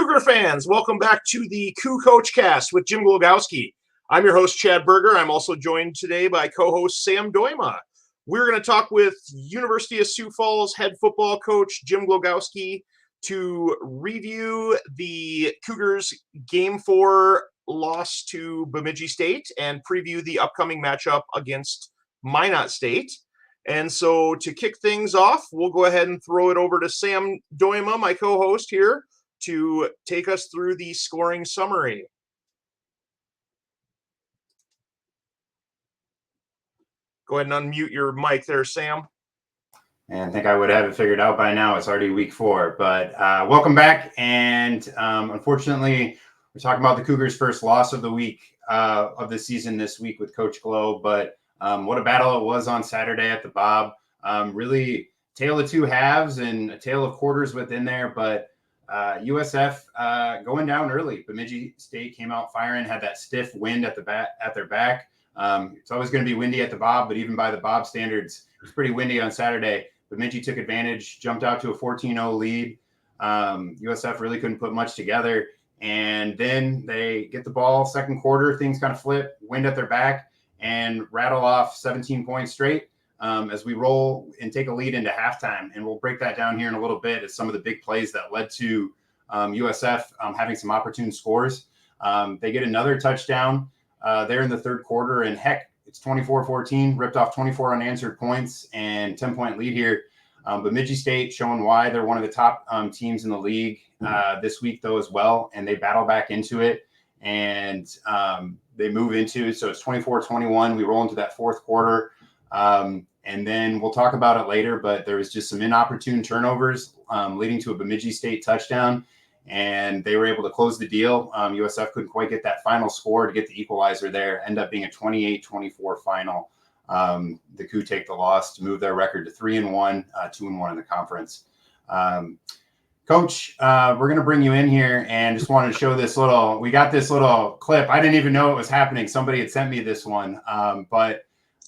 Cougar fans, welcome back to the Coup Coach Cast with Jim Glogowski. I'm your host, Chad Birger. I'm also joined today by co-host Sam Dooyema. We're going to talk with University of Sioux Falls head football coach Jim Glogowski to review the Cougars' Game 4 loss to Bemidji State and preview the upcoming matchup against Minot State. And so to kick things off, we'll go ahead and throw it over to Sam Dooyema, my co-host here, to take us through the scoring summary. Go ahead and unmute your mic there, Sam. And I think I would have it figured out by now. It's already week 4, but welcome back. And unfortunately, we're talking about the Cougars' first loss of the week of the season this week with Coach Glow. But what a battle it was on Saturday at the Bob. Really tale of two halves and a tale of quarters within there. But USF going down early. Bemidji State came out firing, had that stiff wind at their back. It's always going to be windy at the Bob, but even by the Bob standards, it was pretty windy on Saturday. Bemidji took advantage, jumped out to a 14-0 lead. USF really couldn't put much together. And then they get the ball, second quarter, things kind of flip, wind at their back, and rattle off 17 points straight as we roll and take a lead into halftime. And we'll break that down here in a little bit as some of the big plays that led to USF having some opportune scores. They get another touchdown there in the third quarter, and heck, it's 24-14, ripped off 24 unanswered points and 10-point lead here. Bemidji State showing why they're one of the top teams in the league this week, though, as well, and they battle back into it, and they move into, so it's 24-21. We roll into that fourth quarter, and then we'll talk about it later, but there was just some inopportune turnovers leading to a Bemidji State touchdown, and they were able to close the deal. USF couldn't quite get that final score to get the equalizer there. End up being a 28-24 final. The Coup take the loss to move their record to 3-1, 2-1 in the conference. Coach, we're going to bring you in here and just wanted to show we got this little clip. I didn't even know it was happening. Somebody had sent me this one. But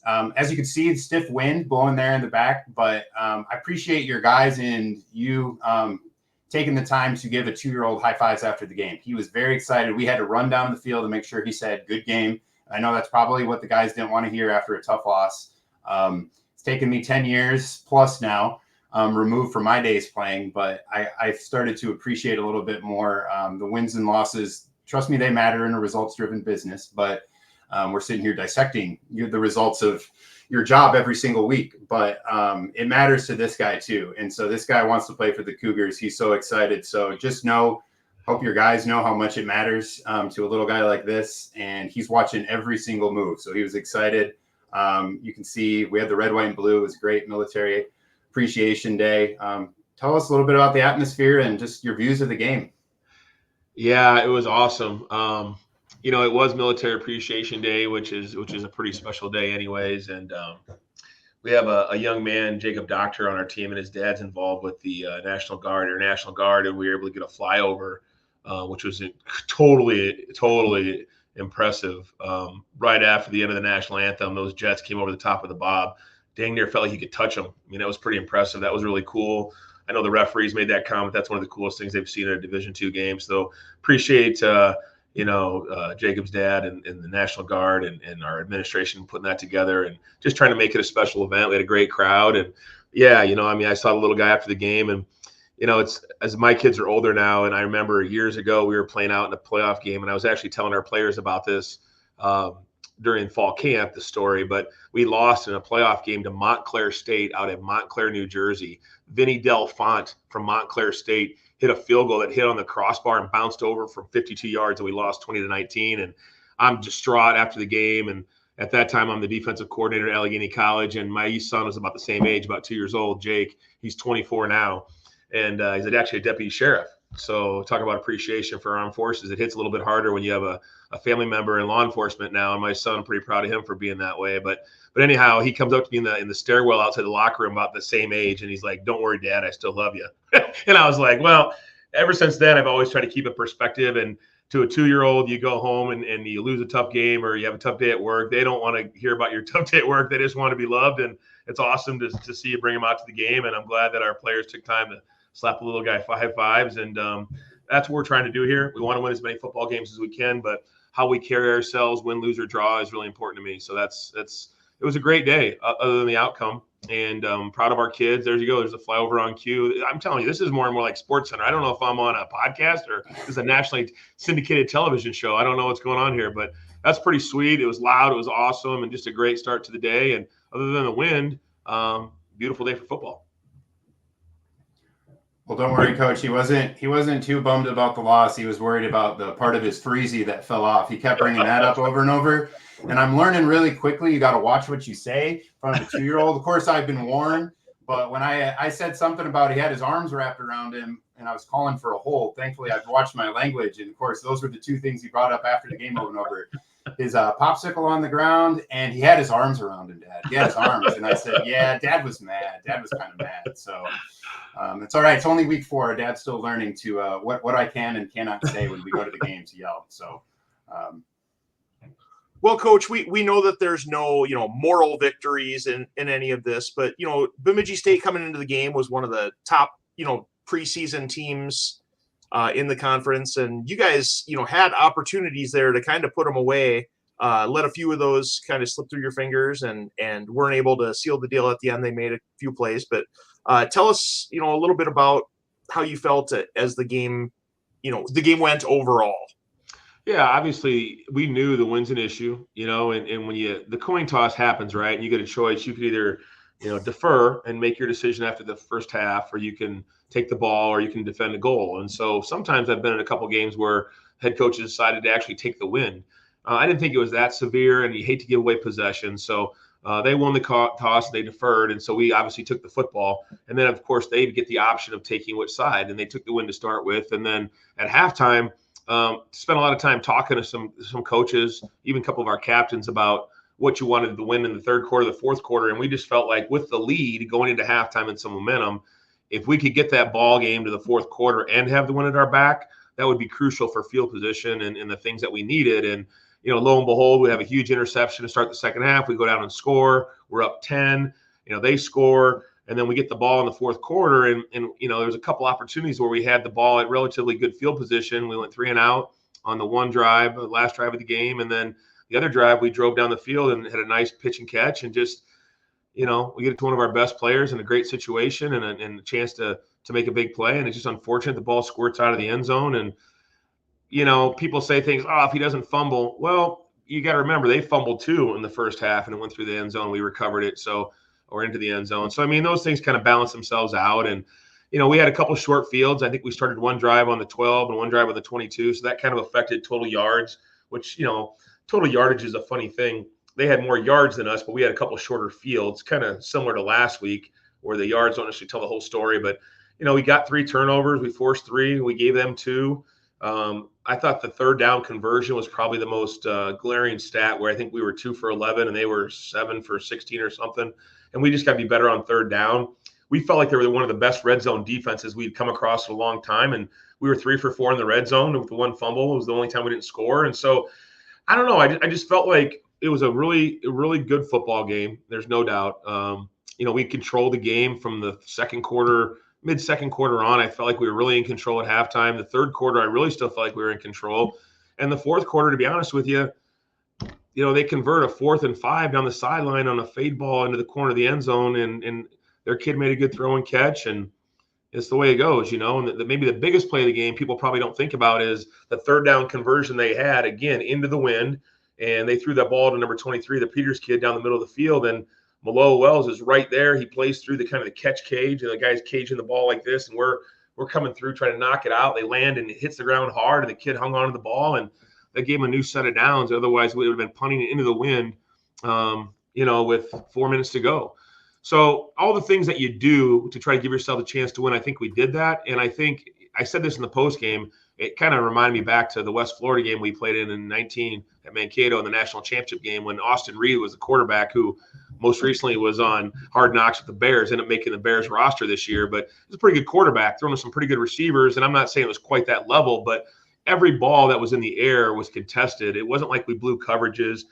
as you can see, it's stiff wind blowing there in the back. But I appreciate your guys and you taking the time to give a 2-year-old high fives after the game. He was very excited. We had to run down the field to make sure he said, good game. I know that's probably what the guys didn't want to hear after a tough loss. It's taken me 10 years plus now, removed from my days playing, but I've started to appreciate a little bit more the wins and losses. Trust me, they matter in a results-driven business, but we're sitting here dissecting the results of your job every single week, but it matters to this guy too. And so this guy wants to play for the Cougars. He's so excited. So just hope your guys know how much it matters to a little guy like this. And he's watching every single move. So he was excited. You can see we had the red, white, and blue. It was a great Military Appreciation Day. Tell us a little bit about the atmosphere and just your views of the game. Yeah, it was awesome. It was Military Appreciation Day, which is a pretty special day anyways. And we have a young man, Jacob Doctor, on our team, and his dad's involved with the National Guard, and we were able to get a flyover, which was totally impressive. Right after the end of the national anthem, those jets came over the top of the Bob. Dang near felt like you could touch them. It was pretty impressive. That was really cool. I know the referees made that comment. That's one of the coolest things they've seen in a Division II game. So appreciate Jacob's dad and the National Guard and our administration putting that together and just trying to make it a special event. We had a great crowd. And yeah, I saw the little guy after the game, and, it's as my kids are older now. And I remember years ago, we were playing out in a playoff game, and I was actually telling our players about this during fall camp, the story, but we lost in a playoff game to Montclair State out in Montclair, New Jersey. Vinny Delfont from Montclair State hit a field goal that hit on the crossbar and bounced over from 52 yards, and we lost 20-19. And I'm distraught after the game. And at that time, I'm the defensive coordinator at Allegheny College, and my son was about the same age, about 2 years old, Jake. He's 24 now, and he's actually a deputy sheriff. So talk about appreciation for armed forces. It hits a little bit harder when you have a family member in law enforcement now, and my son, I'm pretty proud of him for being that way. But anyhow, he comes up to me in the stairwell outside the locker room about the same age, and he's like, "Don't worry, Dad, I still love you." And I was like, well, ever since then, I've always tried to keep a perspective. And to a 2-year-old, you go home and you lose a tough game or you have a tough day at work. They don't want to hear about your tough day at work. They just want to be loved. And it's awesome to see you bring them out to the game. And I'm glad that our players took time to slap a little guy high fives. And that's what we're trying to do here. We want to win as many football games as we can, but how we carry ourselves, win, lose, or draw, is really important to me. So it was a great day, other than the outcome. And proud of our kids. There you go. There's a flyover on cue. I'm telling you, this is more and more like Sports Center. I don't know if I'm on a podcast or this is a nationally syndicated television show. I don't know what's going on here, but that's pretty sweet. It was loud. It was awesome, and just a great start to the day. And other than the wind, beautiful day for football. Well, don't worry, Coach. He wasn't too bummed about the loss. He was worried about the part of his freezy that fell off. He kept bringing that up over and over. And I'm learning really quickly, you got to watch what you say in front of a 2-year-old. Of course, I've been warned, but when I said something about he had his arms wrapped around him and I was calling for a hold, thankfully I've watched my language. And of course, those were the two things he brought up after the game over and over. His popsicle on the ground, and he had his arms around him, Dad. He had his arms. And I said, yeah, Dad was mad. Dad was kind of mad. So it's all right. It's only week 4. Dad's still learning to what I can and cannot say when we go to the game to yell. So well, Coach, we know that there's no, moral victories in any of this, but, Bemidji State coming into the game was one of the top, preseason teams in the conference. And you guys, had opportunities there to kind of put them away, let a few of those kind of slip through your fingers and weren't able to seal the deal at the end. They made a few plays, but tell us, a little bit about how you felt as the game went overall. Yeah, obviously we knew the win's an issue, and when the coin toss happens, right, and you get a choice, you could either, defer and make your decision after the first half, or you can take the ball, or you can defend a goal. And so sometimes I've been in a couple games where head coaches decided to actually take the win. I didn't think it was that severe, and you hate to give away possession. So they won the toss, they deferred, and so we obviously took the football. And then, of course, they get the option of taking which side, and they took the win to start with. And then at halftime, spent a lot of time talking to some coaches, even a couple of our captains, about what you wanted to win in the third quarter, the fourth quarter. And we just felt like with the lead going into halftime and some momentum, if we could get that ball game to the fourth quarter and have the win at our back, that would be crucial for field position and the things that we needed. And, lo and behold, we have a huge interception to start the second half. We go down and score. We're up 10. They score. And then we get the ball in the fourth quarter, and there's a couple opportunities where we had the ball at relatively good field position. We went 3 and out on the one drive, the last drive of the game, and then the other drive we drove down the field and had a nice pitch and catch, and just we get it to one of our best players in a great situation and a chance to make a big play. And it's just unfortunate the ball squirts out of the end zone. And people say things, if he doesn't fumble, well, you got to remember they fumbled too in the first half, and it went through the end zone. We recovered it, or into the end zone. So, those things kind of balance themselves out. And, we had a couple short fields. I think we started one drive on the 12 and one drive on the 22. So that kind of affected total yards, which, total yardage is a funny thing. They had more yards than us, but we had a couple shorter fields, kind of similar to last week, where the yards don't actually tell the whole story. But, we got 3 turnovers. We forced 3. We gave them 2. I thought the third down conversion was probably the most glaring stat, where I think we were 2 for 11 and they were 7 for 16 or something. And we just got to be better on third down. We felt like they were one of the best red zone defenses we'd come across in a long time. And we were 3 for 4 in the red zone with the one fumble. It was the only time we didn't score. And so, I don't know. I just felt like it was a really good football game. There's no doubt. We controlled the game from the second quarter, mid-second quarter on. I felt like we were really in control at halftime. The third quarter, I really still felt like we were in control. And the fourth quarter, to be honest with you, they convert a 4th and 5 down the sideline on a fade ball into the corner of the end zone, and their kid made a good throw and catch, and it's the way it goes, And maybe the biggest play of the game people probably don't think about is the third down conversion they had, again, into the wind, and they threw that ball to number 23, the Peters kid, down the middle of the field, and Malo Wells is right there. He plays through the kind of the catch cage, and the guy's caging the ball like this, and we're coming through trying to knock it out. They land, and it hits the ground hard, and the kid hung onto the ball, and that gave him a new set of downs. Otherwise, we would have been punting it into the wind, with 4 minutes to go. So all the things that you do to try to give yourself a chance to win, I think we did that. And I think I said this in the post game. It kind of reminded me back to the West Florida game we played in 19 at Mankato in the national championship game, when Austin Reed was the quarterback who most recently was on Hard Knocks with the Bears, ended up making the Bears roster this year. But he's a pretty good quarterback, throwing to some pretty good receivers. And I'm not saying it was quite that level, but every ball that was in the air was contested. It wasn't like we blew coverages.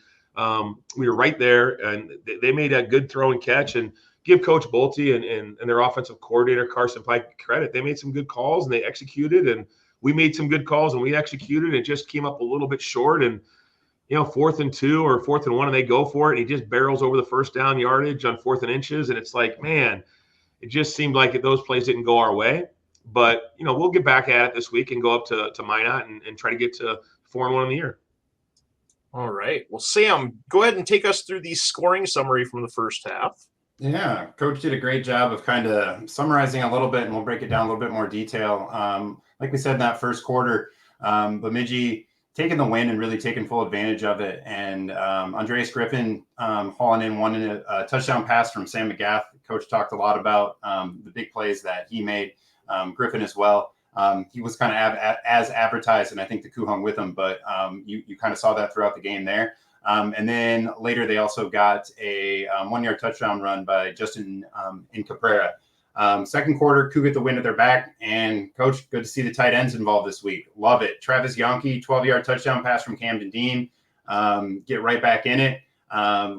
We were right there, and they made a good throw and catch. And give Coach Bolte and their offensive coordinator, Carson Pike, credit. They made some good calls, and they executed, and we made some good calls and we executed. It just came up a little bit short, and 4th and 2 or 4th and 1, and they go for it, and he just barrels over the first down yardage on 4th and inches, and it's like, man, it just seemed like those plays didn't go our way. But we'll get back at it this week and go up to Minot and try to get to 4-1 in the year. All right. Well, Sam, go ahead and take us through the scoring summary from the first half. Yeah, Coach did a great job of kind of summarizing a little bit, and we'll break it down a little bit more detail. Like we said in that first quarter, Bemidji taking the win and really taking full advantage of it. And Andreas Griffin hauling in one in a touchdown pass from Sam McGath. Coach talked a lot about the big plays that he made. Griffin as well. He was kind of as advertised, and I think the coup hung with him, but you kind of saw that throughout the game there. And then later they also got a 1-yard touchdown run by Justin in Caprera. Second quarter, Cougars get the wind at their back, and Coach, good to see the tight ends involved this week. Love it. Travis Yonke, 12-yard touchdown pass from Camden Dean. Get right back in it.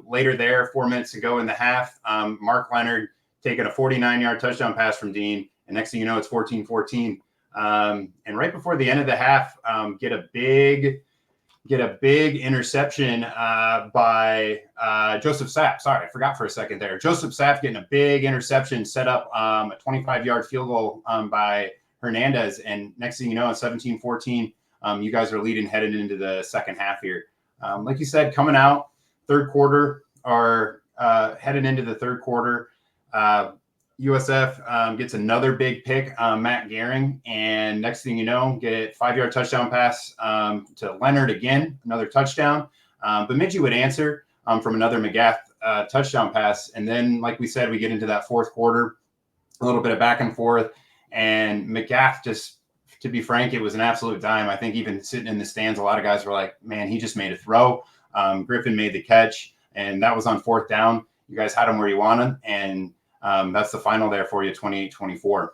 Later there, 4 minutes to go in the half, Mark Leonard taking a 49-yard touchdown pass from Dean, and next thing you know, it's 14-14. And right before the end of the half, get a big interception by Joseph Sapp. Sorry, I forgot for a second there. Joseph Sapp getting a big interception, set up a 25-yard field goal by Hernandez. And next thing you know, at 17-14, you guys are leading headed into the second half here. Like you said, coming out third quarter or headed into the third quarter, USF gets another big pick, Matt Gehring, and next thing you know, get 5-yard touchdown pass to Leonard again, another touchdown. Bemidji would answer from another McGath touchdown pass, and then, like we said, we get into that fourth quarter, a little bit of back and forth, and McGath just, to be frank, it was an absolute dime. I think even sitting in the stands, a lot of guys were like, man, he just made a throw. Griffin made the catch, and that was on 4th down. You guys had him where you want him, and that's the final there for you, 28-24.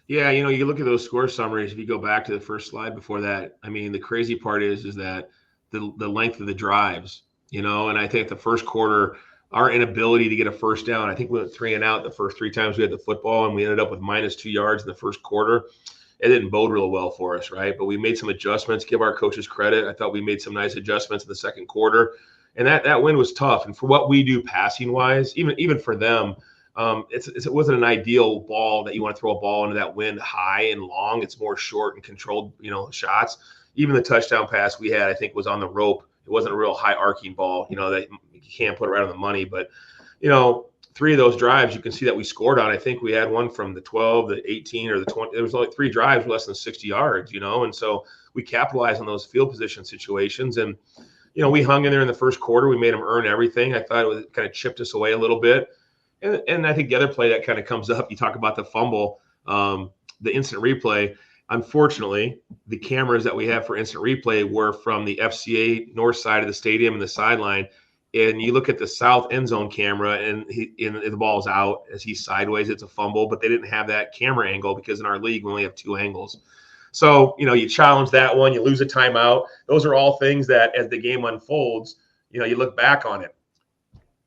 Yeah, you look at those score summaries. If you go back to the first slide before that, I mean, the crazy part is that the length of the drives, and I think the first quarter, our inability to get a first down, I think we went 3 and out the first 3 times we had the football, and we ended up with -2 yards in the first quarter. It didn't bode real well for us, right? But we made some adjustments, give our coaches credit. I thought we made some nice adjustments in the second quarter, and that win was tough. And for what we do passing-wise, even for them, it wasn't an ideal ball that you want to throw a ball into that wind high and long. It's more short and controlled, shots. Even the touchdown pass we had, I think, was on the rope. It wasn't a real high arcing ball, that you can't put it right on the money. But, 3 of those drives, you can see that we scored on. I think we had one from the 12, the 18, or the 20. There was only 3 drives less than 60 yards, and so we capitalized on those field position situations. And, we hung in there in the first quarter. We made them earn everything. I thought it kind of chipped us away a little bit. And I think the other play that kind of comes up, you talk about the fumble, the instant replay. Unfortunately, the cameras that we have for instant replay were from the FCA north side of the stadium and the sideline. And you look at the south end zone camera, and the ball's out as he's sideways. It's a fumble, but they didn't have that camera angle because in our league we only have 2 angles. So, you challenge that one, you lose a timeout. Those are all things that as the game unfolds, you look back on it.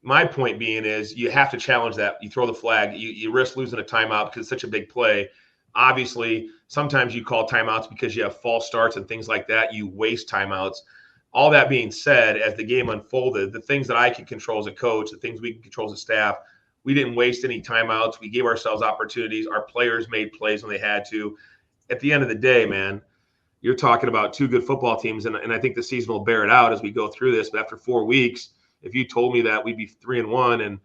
My point being is you have to challenge that. You throw the flag, you risk losing a timeout because it's such a big play. Obviously, sometimes you call timeouts because you have false starts and things like that. You waste timeouts. All that being said, as the game unfolded, the things that I can control as a coach, the things we can control as a staff, we didn't waste any timeouts. We gave ourselves opportunities. Our players made plays when they had to. At the end of the day, man, you're talking about 2 good football teams, and I think the season will bear it out as we go through this. But after 4 weeks, if you told me that we'd be 3-1 and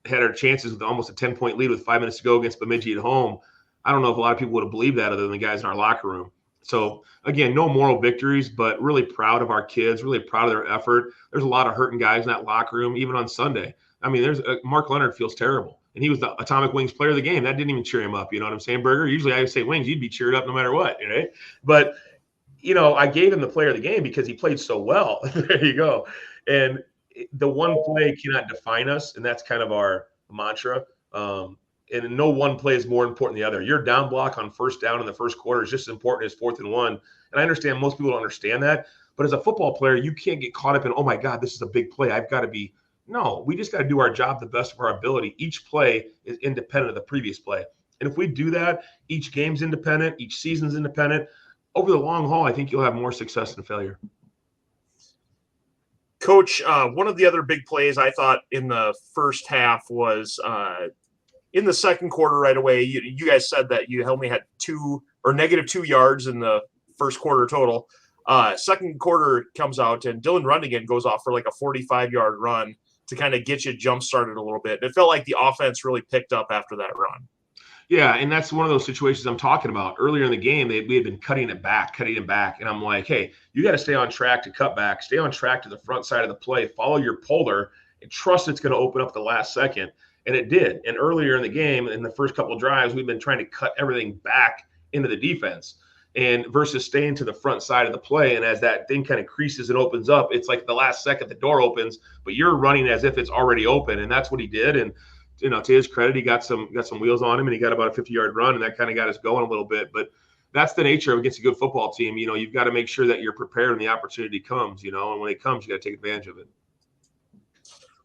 had our chances with almost a 10-point lead with 5 minutes to go against Bemidji at home, I don't know if a lot of people would have believed that other than the guys in our locker room. So, again, no moral victories, but really proud of our kids, really proud of their effort. There's a lot of hurting guys in that locker room, even on Sunday. I mean, Mark Leonard feels terrible, and he was the Atomic Wings player of the game. That didn't even cheer him up. You know what I'm saying, Birger? Usually I would say Wings, you'd be cheered up no matter what, right? But, I gave him the player of the game because he played so well. There you go. And the one play cannot define us, and that's kind of our mantra. And no one play is more important than the other. Your down block on first down in the first quarter is just as important as 4th and 1. And I understand most people don't understand that. But as a football player, you can't get caught up in, oh, my God, this is a big play. I've got to be – no, we just got to do our job the best of our ability. Each play is independent of the previous play. And if we do that, each game's independent, each season's independent, over the long haul, I think you'll have more success than failure. Coach, one of the other big plays I thought in the first half was in the second quarter right away. You guys said that you only had -2 yards in the first quarter total. Second quarter comes out and Dylan Rundigan goes off for like a 45-yard run to kind of get you jump started a little bit. It felt like the offense really picked up after that run. Yeah, and that's one of those situations I'm talking about. Earlier in the game, we had been cutting it back. And I'm like, hey, you got to stay on track to cut back. Stay on track to the front side of the play. Follow your polar and trust it's going to open up at the last second. And it did. And earlier in the game, in the first couple of drives, we've been trying to cut everything back into the defense and versus staying to the front side of the play. And as that thing kind of creases and opens up, it's like the last second the door opens, but you're running as if it's already open. And that's what he did. And to his credit, he got some wheels on him, and he got about a 50-yard run, and that kind of got us going a little bit. But that's the nature of against a good football team. You've got to make sure that you're prepared when the opportunity comes. And when it comes, you got to take advantage of it.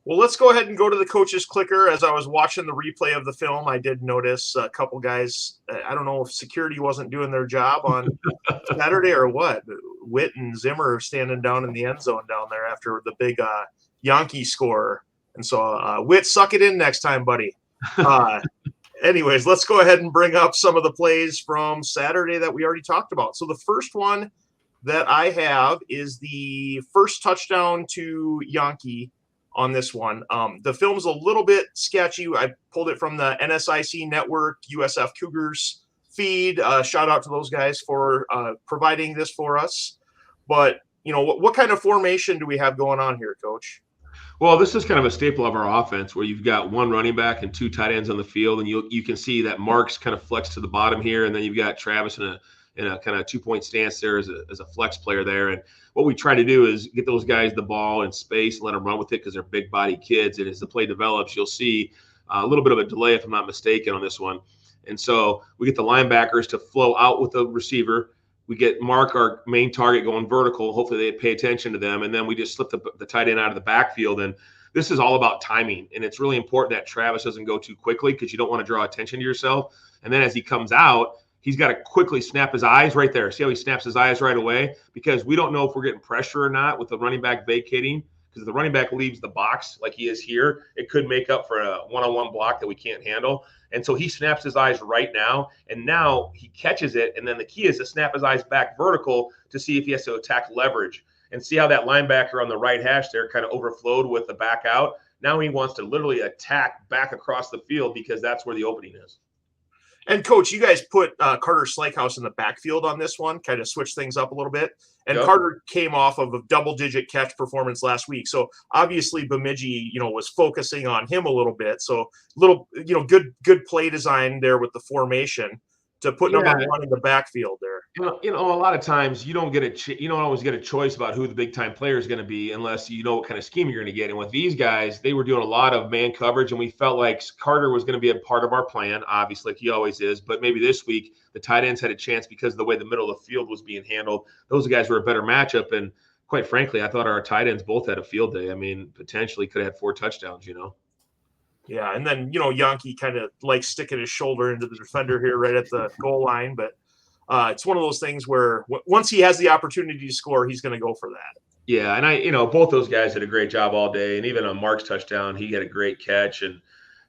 Well, let's go ahead and go to the coach's clicker. As I was watching the replay of the film, I did notice a couple guys. I don't know if security wasn't doing their job on Saturday or what. Witt and Zimmer standing down in the end zone down there after the big Yankee score. And so, Witt, suck it in next time, buddy. Anyways, let's go ahead and bring up some of the plays from Saturday that we already talked about. So the first one that I have is the first touchdown to Yankee on this one. The film's a little bit sketchy. I pulled it from the NSIC Network, USF Cougars feed. Shout out to those guys for providing this for us. But, what kind of formation do we have going on here, Coach? Well, this is kind of a staple of our offense where you've got one running back and two tight ends on the field, and you can see that Mark's kind of flex to the bottom here, and then you've got Travis in a kind of 2-point stance there as a flex player there. And what we try to do is get those guys the ball in space and let them run with it because they're big body kids. And as the play develops, you'll see a little bit of a delay, if I'm not mistaken, on this one. And so we get the linebackers to flow out with the receiver. We get Mark, our main target, going vertical. Hopefully they pay attention to them. And then we just slip the tight end out of the backfield. And this is all about timing. And it's really important that Travis doesn't go too quickly because you don't want to draw attention to yourself. And then as he comes out, he's got to quickly snap his eyes right there. See how he snaps his eyes right away? Because we don't know if we're getting pressure or not with the running back vacating. Because if the running back leaves the box like he is here, it could make up for a one-on-one block that we can't handle. And so he snaps his eyes right now, and now he catches it. And then the key is to snap his eyes back vertical to see if he has to attack leverage. And see how that linebacker on the right hash there kind of overflowed with the back out. Now he wants to literally attack back across the field because that's where the opening is. And, Coach, you guys put Carter Slakehouse in the backfield on this one, kind of switch things up a little bit. And yep. Carter came off of a double-digit catch performance last week. So, obviously, Bemidji, was focusing on him a little bit. So, good play design there with the formation to put number one in the backfield there. A lot of times you don't always get a choice about who the big-time player is going to be unless you know what kind of scheme you're going to get. And with these guys, they were doing a lot of man coverage, and we felt like Carter was going to be a part of our plan, obviously, like he always is. But maybe this week the tight ends had a chance because of the way the middle of the field was being handled. Those guys were a better matchup, and quite frankly, I thought our tight ends both had a field day. I mean, potentially could have had 4 touchdowns, Yeah, and then, Yankee kind of likes sticking his shoulder into the defender here right at the goal line. But it's one of those things where once he has the opportunity to score, he's going to go for that. Yeah, and both those guys did a great job all day. And even on Mark's touchdown, he had a great catch. And,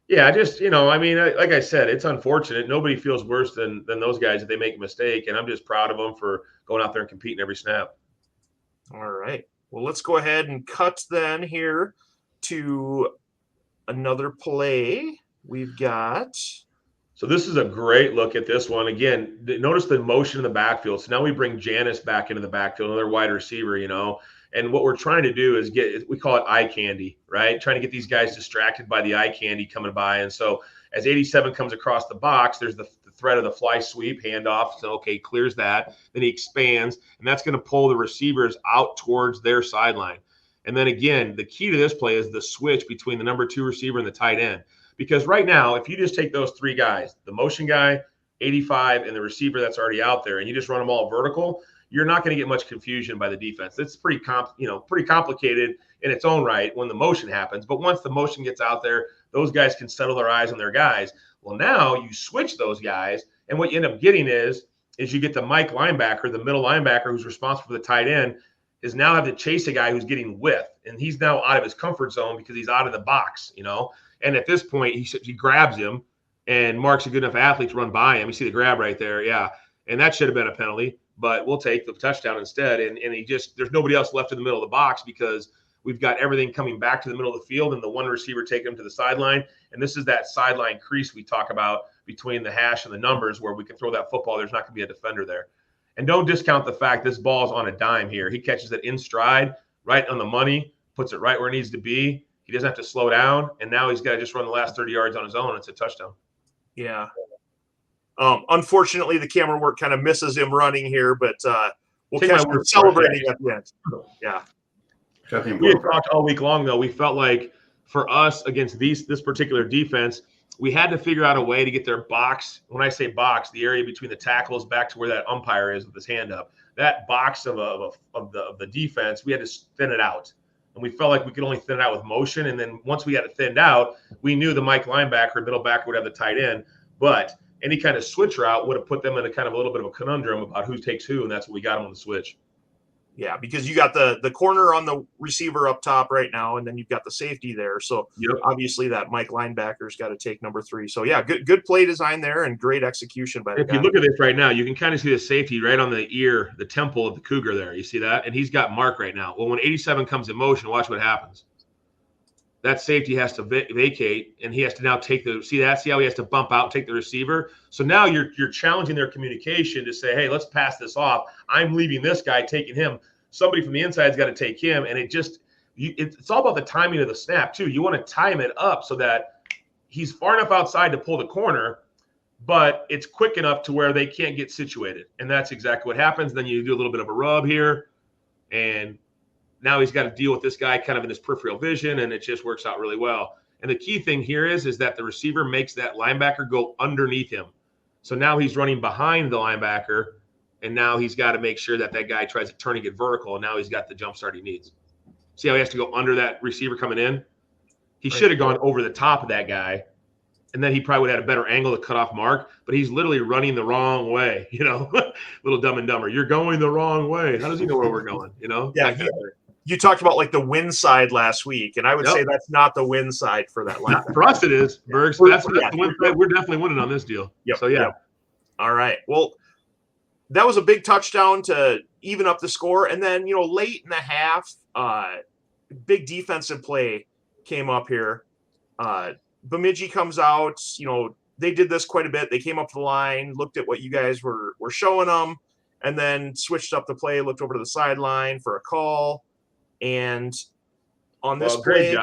yeah, just, like I said, it's unfortunate. Nobody feels worse than those guys if they make a mistake. And I'm just proud of them for going out there and competing every snap. All right. Well, let's go ahead and cut then here to – another play we've got. So this is a great look at this one. Again, notice the motion in the backfield. So now we bring Janice back into the backfield, another wide receiver, And what we're trying to do is we call it eye candy, right? Trying to get these guys distracted by the eye candy coming by. And so as 87 comes across the box, there's the threat of the fly sweep, handoff. So, okay, clears that. Then he expands, and that's going to pull the receivers out towards their sideline. And then again, the key to this play is the switch between the number 2 receiver and the tight end. Because right now, if you just take those 3 guys, the motion guy, 85, and the receiver that's already out there, and you just run them all vertical, you're not going to get much confusion by the defense. It's pretty complicated in its own right when the motion happens. But once the motion gets out there, those guys can settle their eyes on their guys. Well, now you switch those guys, and what you end up getting is you get the Mike linebacker, the middle linebacker who's responsible for the tight end, is now have to chase a guy who's getting width, and he's now out of his comfort zone because he's out of the box, And at this point, he grabs him, and Mark's a good enough athlete to run by him. You see the grab right there, yeah. And that should have been a penalty, but we'll take the touchdown instead. And there's nobody else left in the middle of the box because we've got everything coming back to the middle of the field and the one receiver taking him to the sideline. And this is that sideline crease we talk about between the hash and the numbers where we can throw that football. There's not going to be a defender there. And don't discount the fact this ball is on a dime here. He catches it in stride, right on the money, puts it right where it needs to be. He doesn't have to slow down. And now he's got to just run the last 30 yards on his own. It's a touchdown. Yeah. Unfortunately, the camera work kind of misses him running here, but we'll catch him celebrating at the end. Yeah. We had talked all week long, though. We felt like for us against this particular defense, we had to figure out a way to get their box. When I say box, the area between the tackles back to where that umpire is with his hand up, that box of the defense, we had to thin it out. And we felt like we could only thin it out with motion. And then once we got it thinned out, we knew the Mike linebacker, middle backer would have the tight end. But any kind of switch route would have put them in a kind of a little bit of a conundrum about who takes who, and that's what we got them on the switch. Yeah, because you got the corner on the receiver up top right now, and then you've got the safety there. So Obviously that Mike linebacker's got to take number 3. So yeah, good play design there and great execution by the guy. If you look at this right now, you can kind of see the safety right on the ear, the temple of the Cougar there. You see that? And he's got Mark right now. Well, when 87 comes in motion, watch what happens. That safety has to vacate, and he has to now take see how he has to bump out and take the receiver. So now you're challenging their communication to say, hey, let's pass this off. I'm leaving this guy, taking him. Somebody from the inside's got to take him, and it's all about the timing of the snap too. You want to time it up so that he's far enough outside to pull the corner, but it's quick enough to where they can't get situated, and that's exactly what happens. Then you do a little bit of a rub here, and now he's got to deal with this guy kind of in his peripheral vision, and it just works out really well. And the key thing here is that the receiver makes that linebacker go underneath him. So now he's running behind the linebacker, and now he's got to make sure that guy tries to turn and get vertical, and now he's got the jump start he needs. See how he has to go under that receiver coming in? He should have gone over the top of that guy, and then he probably would have had a better angle to cut off Mark, but he's literally running the wrong way, Little Dumb and Dumber. You're going the wrong way. How does he know where we're going, Yeah. You talked about like the win side last week, and I would say that's not the win side for that line. For us, it is, Berg. So that's the win side. We're definitely winning on this deal. Yep. So, yeah. Yep. All right. Well, that was a big touchdown to even up the score. And then, late in the half, big defensive play came up here. Bemidji comes out. They did this quite a bit. They came up to the line, looked at what you guys were showing them, and then switched up the play, looked over to the sideline for a call. And on this play,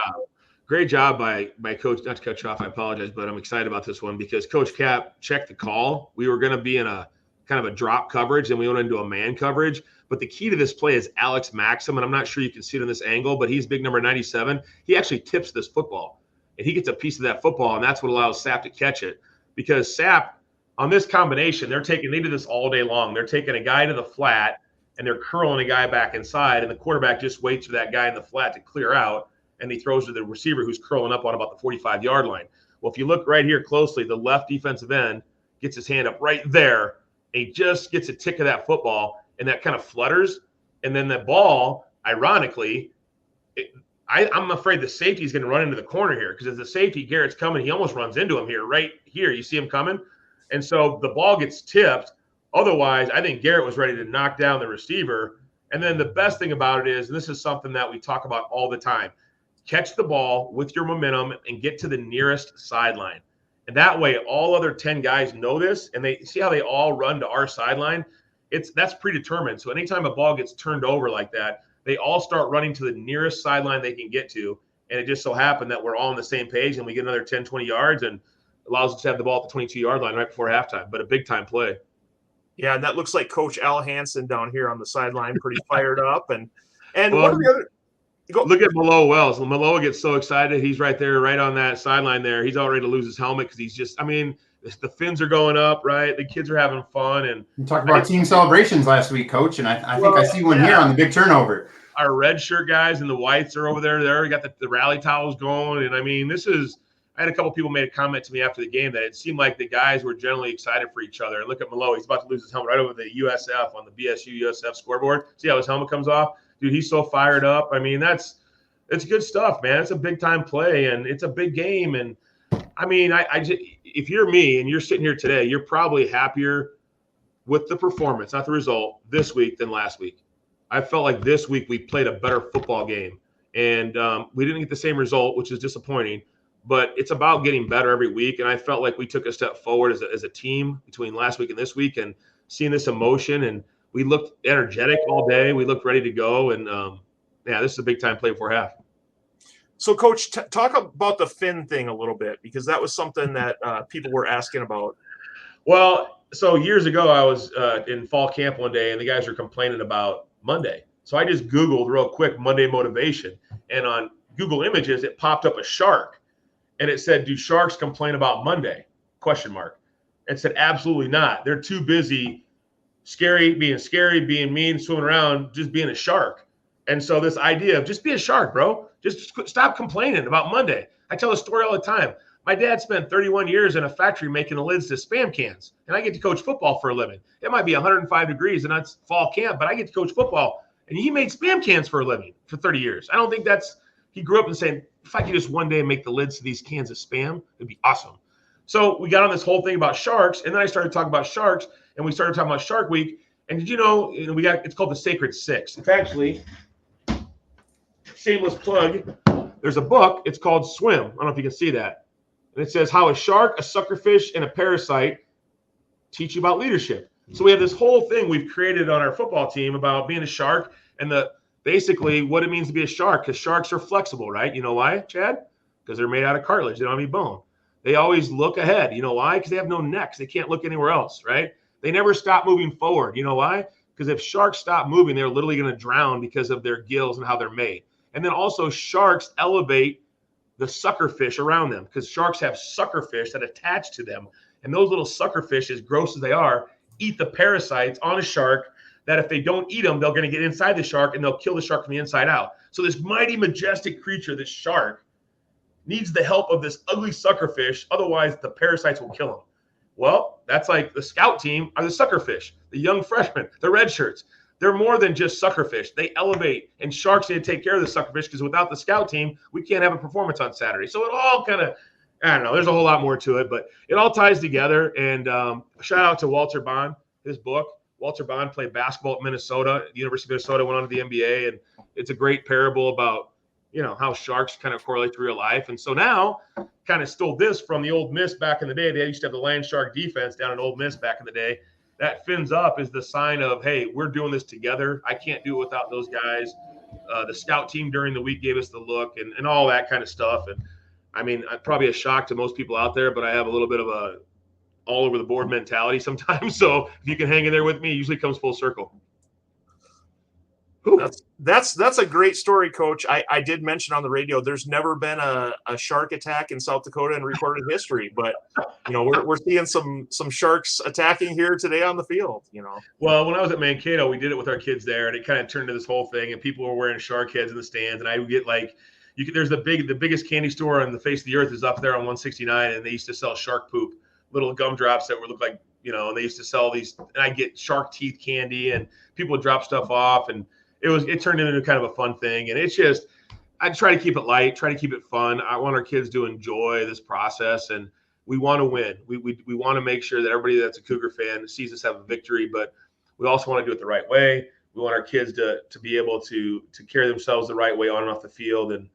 great job by Coach. Not to cut you off, I apologize, but I'm excited about this one because Coach Cap checked the call. We were going to be in a kind of a drop coverage, and we went into a man coverage. But the key to this play is Alex Maxim, and I'm not sure you can see it on this angle, but he's big number 97. He actually tips this football, and he gets a piece of that football, and that's what allows Sapp to catch it. Because Sapp, on this combination, they do this all day long. They're taking a guy to the flat, and they're curling a guy back inside, and the quarterback just waits for that guy in the flat to clear out, and he throws to the receiver who's curling up on about the 45-yard line. Well, if you look right here closely, the left defensive end gets his hand up right there, and he just gets a tick of that football, and that kind of flutters, and then the ball, ironically, I'm afraid the safety is going to run into the corner here because as the safety, Garrett's coming, he almost runs into him here, right here. You see him coming? And so the ball gets tipped. Otherwise, I think Garrett was ready to knock down the receiver. And then the best thing about it is, and this is something that we talk about all the time, catch the ball with your momentum and get to the nearest sideline. And that way, all other 10 guys know this, and they see how they all run to our sideline. That's predetermined. So anytime a ball gets turned over like that, they all start running to the nearest sideline they can get to. And it just so happened that we're all on the same page, and we get another 10, 20 yards, and allows us to have the ball at the 22-yard line right before halftime. But a big-time play. Yeah, and that looks like Coach Al Hansen down here on the sideline, pretty fired up. And well, one of the other look at Malo Wells. When Malo gets so excited, he's right there, right on that sideline there. He's all ready to lose his helmet because he's just, the fins are going up, right? The kids are having fun. And we talked about team celebrations last week, Coach, and I think I see one here on the big turnover. Our red shirt guys and the whites are over there. They already got the rally towels going. And, this is I had a couple people made a comment to me after the game that it seemed like the guys were generally excited for each other. And look at Malo. He's about to lose his helmet right over the USF on the BSU USF scoreboard. See how his helmet comes off? Dude, he's so fired up. I mean, it's good stuff, man. It's a big-time play, and it's a big game. And, I mean, I just, if you're me and you're sitting here today, you're probably happier with the performance, not the result, this week than last week. I felt like this week we played a better football game. And we didn't get the same result, which is disappointing. But it's about getting better every week. And I felt like we took a step forward as a team between last week and this week, and seeing this emotion. And we looked energetic all day. We looked ready to go. And, this is a big-time play before half. So, Coach, talk about the fin thing a little bit, because that was something that people were asking about. Well, so years ago, I was in fall camp one day, and the guys were complaining about Monday. So I just Googled real quick Monday motivation. And on Google Images, it popped up a shark. And it said, do sharks complain about Monday? ? It said, absolutely not. They're too busy being mean, swimming around, just being a shark. And so this idea of just be a shark, bro. Just stop complaining about Monday. I tell a story all the time. My dad spent 31 years in a factory making the lids to Spam cans, and I get to coach football for a living. It might be 105 degrees and that's fall camp, but I get to coach football. And he made Spam cans for a living for 30 years. I don't think he grew up and saying, if I could just one day make the lids to these cans of Spam, it'd be awesome. So we got on this whole thing about sharks, and then I started talking about sharks, and we started talking about Shark Week. And did you know it's called the Sacred Six. It's actually, shameless plug, there's a book. It's called Swim. I don't know if you can see that. And it says how a shark, a suckerfish, and a parasite teach you about leadership. So we have this whole thing we've created on our football team about being a shark and basically what it means to be a shark, because sharks are flexible, right? You know why, Chad? Because they're made out of cartilage. They don't have any bone. They always look ahead. You know why? Because they have no necks. They can't look anywhere else, right? They never stop moving forward. You know why? Because if sharks stop moving, they're literally going to drown because of their gills and how they're made. And then also sharks elevate the suckerfish around them, because sharks have suckerfish that attach to them. And those little suckerfish, as gross as they are, eat the parasites on a shark that if they don't eat them, they're going to get inside the shark and they'll kill the shark from the inside out. So this mighty, majestic creature, this shark, needs the help of this ugly suckerfish. Otherwise, the parasites will kill him. Well, that's like the scout team are the suckerfish, the young freshmen, the red shirts. They're more than just suckerfish. They elevate, and sharks need to take care of the suckerfish, because without the scout team, we can't have a performance on Saturday. So it all kind of, I don't know, there's a whole lot more to it, but it all ties together. And shout out to Walter Bond, his book. Walter Bond played basketball at Minnesota, the University of Minnesota, went on to the NBA, and it's a great parable about, how sharks kind of correlate to real life. And so now kind of stole this from the Ole Miss back in the day. They used to have the land shark defense down in Ole Miss back in the day. That fins up is the sign of, hey, we're doing this together. I can't do it without those guys. The scout team during the week gave us the look and all that kind of stuff. And I mean, probably a shock to most people out there, but I have a little bit of a all over the board mentality sometimes. So if you can hang in there with me, it usually comes full circle. That's a great story, Coach. I did mention on the radio, there's never been a shark attack in South Dakota in recorded history, but we're seeing some sharks attacking here today on the field. Well, when I was at Mankato, we did it with our kids there, and it kind of turned into this whole thing, and people were wearing shark heads in the stands, and I would get there's the biggest candy store on the face of the earth is up there on 169, and they used to sell shark poop, little gumdrops that would look like and they used to sell these, and I get shark teeth candy, and people would drop stuff off, and it turned into kind of a fun thing. And it's just, I try to keep it light, try to keep it fun. I want our kids to enjoy this process, and we want to win. We want to make sure that everybody that's a Cougar fan sees us have a victory, but we also want to do it the right way. We want our kids to be able to carry themselves the right way on and off the field, and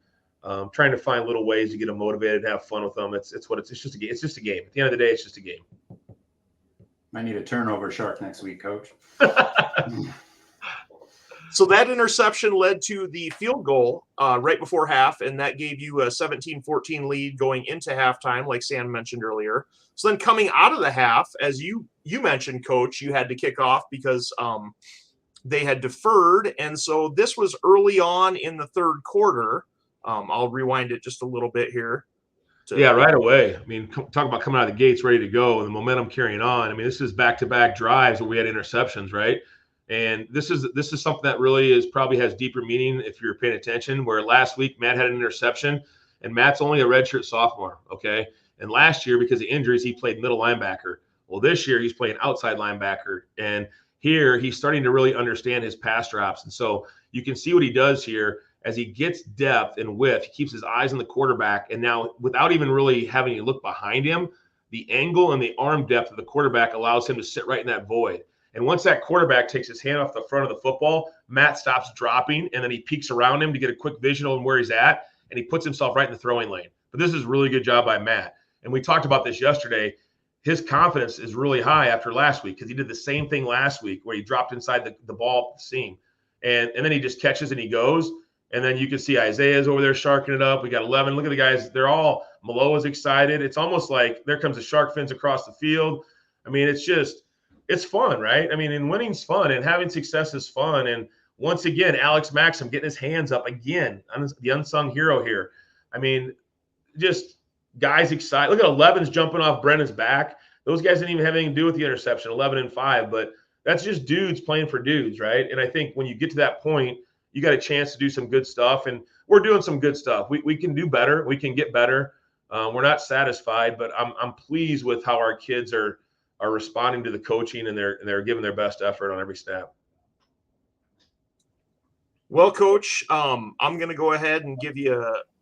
trying to find little ways to get them motivated and have fun with them. It's just a game. It's just a game. At the end of the day, it's just a game. Might need a turnover shark next week, Coach. So that interception led to the field goal right before half, and that gave you a 17-14 lead going into halftime, like Sam mentioned earlier. So then coming out of the half, as you mentioned, Coach, you had to kick off because they had deferred, and so this was early on in the third quarter. I'll rewind it just a little bit here. Yeah, right away. I mean, talk about coming out of the gates ready to go and the momentum carrying on. I mean, this is back-to-back drives where we had interceptions, right? And this is something that really probably has deeper meaning if you're paying attention, where last week Matt had an interception And Matt's only a redshirt sophomore, okay? And last year, because of injuries, he played middle linebacker. Well, this year he's playing outside linebacker. And here he's starting to really understand his pass drops. And so you can see what he does here as he gets depth and width. He keeps his eyes on the quarterback. And now, without even really having to look behind him, the angle and the arm depth of the quarterback allows him to sit right in that void. And once that quarterback takes his hand off the front of the football, Matt stops dropping, and then he peeks around him to get a quick vision on where he's at, and he puts himself right in the throwing lane. But this is a really good job by Matt. And we talked about this yesterday. His confidence is really high after last week because he did the same thing last week where he dropped inside the ball seam. And then he just catches and he goes. And then you can see Isaiah's over there sharking it up. We got 11. Look at the guys. They're all – Maloa's excited. It's almost like there comes a shark fins across the field. I mean, it's fun, right? I mean, and winning's fun and having success is fun. And once again, Alex Maxim getting his hands up again, the unsung hero here. I mean, just guys excited. Look at 11's jumping off Brennan's back. Those guys didn't even have anything to do with the interception, 11 and 5. But that's just dudes playing for dudes, right? And I think when you get to that point, you got a chance to do some good stuff. And we're doing some good stuff. We can do better. We can get better. We're not satisfied, but I'm pleased with how our kids are responding to the coaching, and they're giving their best effort on every snap. Well, Coach, I'm going to go ahead and give you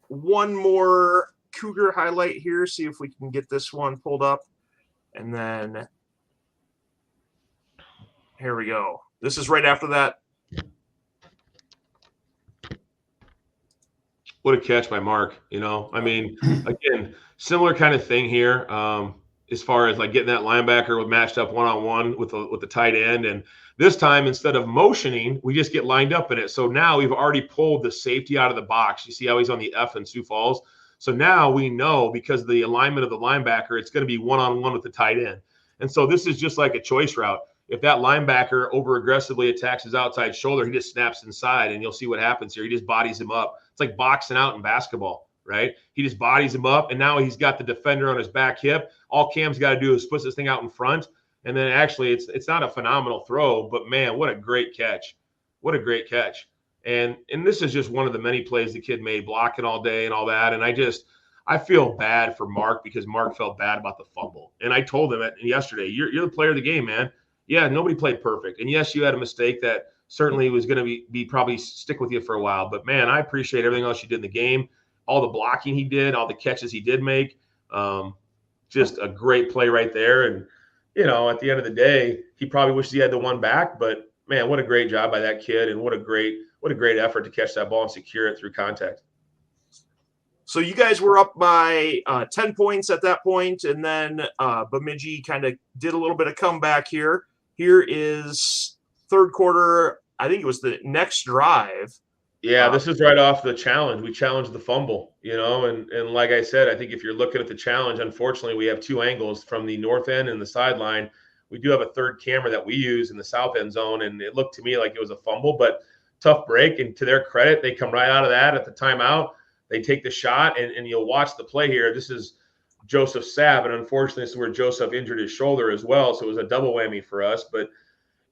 one more Cougar highlight here, see if we can get this one pulled up. And then here we go. This is right after that. What a catch by Mark, you know. I mean, again, similar kind of thing here as far as like getting that linebacker matched up one-on-one with the tight end. And this time, instead of motioning, we just get lined up in it. So now we've already pulled the safety out of the box. You see how he's on the F in Sioux Falls? So now we know, because of the alignment of the linebacker, it's going to be one-on-one with the tight end. And so this is just like a choice route. If that linebacker over-aggressively attacks his outside shoulder, he just snaps inside, and you'll see what happens here. He just bodies him up. It's like boxing out in basketball, right? He just bodies him up, and now he's got the defender on his back hip. All Cam's got to do is push this thing out in front, and then actually it's not a phenomenal throw, but, man, what a great catch. What a great catch. And this is just one of the many plays the kid made, blocking all day and all that. And I feel bad for Mark because Mark felt bad about the fumble. And I told him yesterday, you're the player of the game, man. Yeah, nobody played perfect. And, yes, you had a mistake that certainly was going to be probably stick with you for a while. But, man, I appreciate everything else you did in the game, all the blocking he did, all the catches he did make. Just a great play right there. And, you know, at the end of the day, he probably wishes he had the one back. But, man, what a great job by that kid, and what a great effort to catch that ball and secure it through contact. So you guys were up by 10 points at that point, and then Bemidji kind of did a little bit of comeback here. Here is third quarter. I think it was the next drive. Yeah, this is right off the challenge. We challenged the fumble, you know, and like I said, I think if you're looking at the challenge, unfortunately, we have two angles from the north end and the sideline. We do have a third camera that we use in the south end zone, and it looked to me like it was a fumble, but tough break. And to their credit, they come right out of that at the timeout. They take the shot, and you'll watch the play here. This is Joseph Sabb, and unfortunately, this is where Joseph injured his shoulder as well, so it was a double whammy for us. But,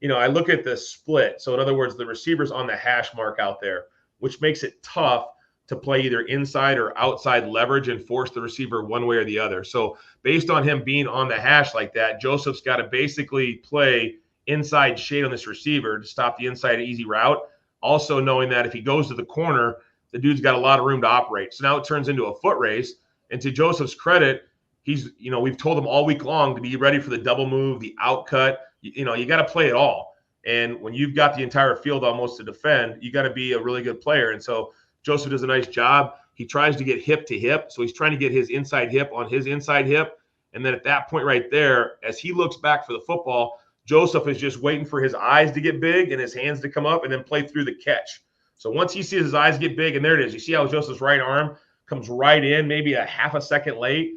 you know, I look at the split. So, in other words, the receiver's on the hash mark out there, which makes it tough to play either inside or outside leverage and force the receiver one way or the other. So, based on him being on the hash like that, Joseph's got to basically play inside shade on this receiver to stop the inside easy route, also knowing that if he goes to the corner, the dude's got a lot of room to operate. So now it turns into a foot race. And to Joseph's credit, we've told him all week long to be ready for the double move, the outcut. You got to play it all. And when you've got the entire field almost to defend, you got to be a really good player. And so Joseph does a nice job. He tries to get hip to hip. So he's trying to get his inside hip on his inside hip. And then at that point right there, as he looks back for the football, Joseph is just waiting for his eyes to get big and his hands to come up and then play through the catch. So once he sees his eyes get big, and there it is. You see how Joseph's right arm comes right in, maybe a half a second late.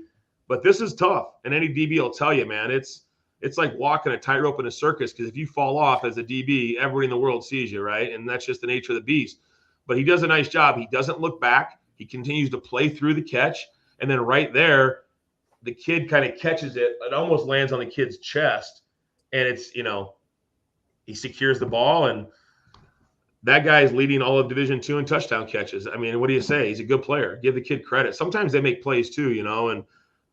But this is tough. And any DB will tell you, man, it's like walking a tightrope in a circus, because if you fall off as a DB, everybody in the world sees you, right? And that's just the nature of the beast. But he does a nice job. He doesn't look back. He continues to play through the catch. And then right there, the kid kind of catches it. It almost lands on the kid's chest. And it's, he secures the ball. And that guy is leading all of Division II in touchdown catches. I mean, what do you say? He's a good player. Give the kid credit. Sometimes they make plays too, and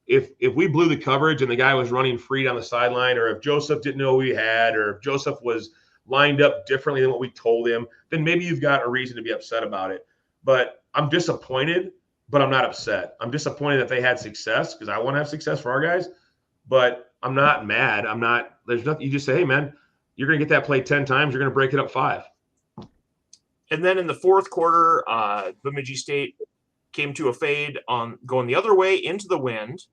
if we blew the coverage and the guy was running free down the sideline, or if Joseph didn't know we had, or if Joseph was lined up differently than what we told him, then maybe you've got a reason to be upset about it. But I'm disappointed, but I'm not upset. I'm disappointed that they had success because I want to have success for our guys, but I'm not mad. There's nothing. You just say, hey, man, you're going to get that play 10 times. You're going to break it up 5. And then in the fourth quarter, Bemidji State came to a fade on going the other way into the wind.